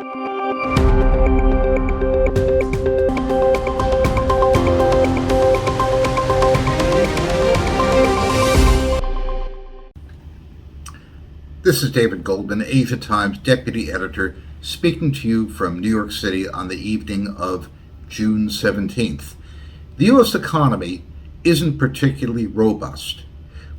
This is David Goldman, Asia Times Deputy Editor, speaking to you from New York City on the evening of June 17th. The U.S. economy isn't particularly robust.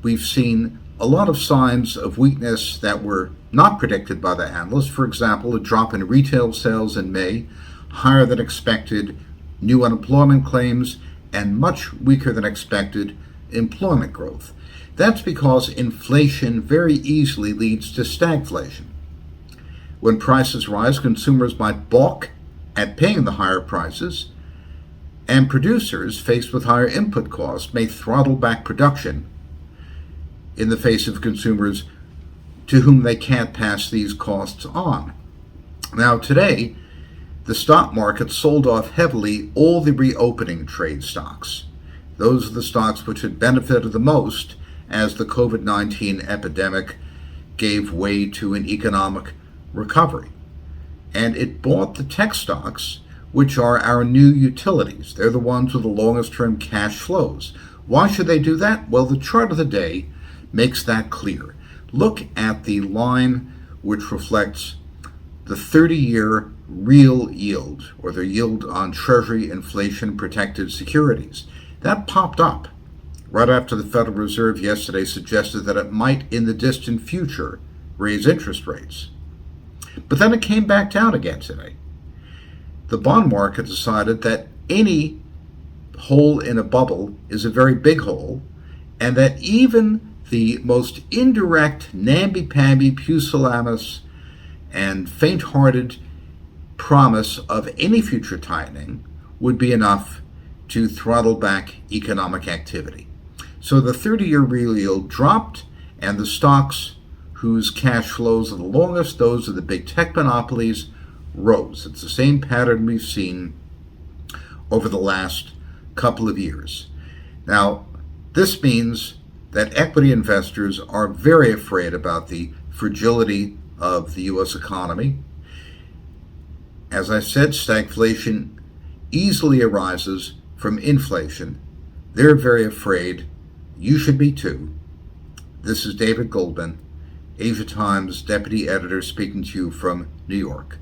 We've seen a lot of signs of weakness that were not predicted by the analysts. For example, a drop in retail sales in May, higher than expected new unemployment claims, and much weaker than expected employment growth. That's because inflation very easily leads to stagflation. When prices rise, consumers might balk at paying the higher prices, and producers, faced with higher input costs, may throttle back production in the face of consumers to whom they can't pass these costs on. Now, today, the stock market sold off heavily all the reopening trade stocks. Those are the stocks which had benefited the most as the COVID-19 epidemic gave way to an economic recovery. And it bought the tech stocks, which are our new utilities. They're the ones with the longest term cash flows. Why should they do that? Well, the chart of the day makes that clear. Look at the line which reflects the 30-year real yield, or the yield on Treasury inflation-protected securities. That popped up right after the Federal Reserve yesterday suggested that it might, in the distant future, raise interest rates. But then it came back down again today. The bond market decided that any hole in a bubble is a very big hole, and that even the most indirect, namby-pamby, pusillanimous, and faint-hearted promise of any future tightening would be enough to throttle back economic activity. So the 30-year real yield dropped, and the stocks whose cash flows are the longest, those are the big tech monopolies, rose. It's the same pattern we've seen over the last couple of years. Now, this means that equity investors are very afraid about the fragility of the U.S. economy. As I said, stagflation easily arises from inflation. They're very afraid. You should be too. This is David Goldman, Asia Times Deputy Editor, speaking to you from New York.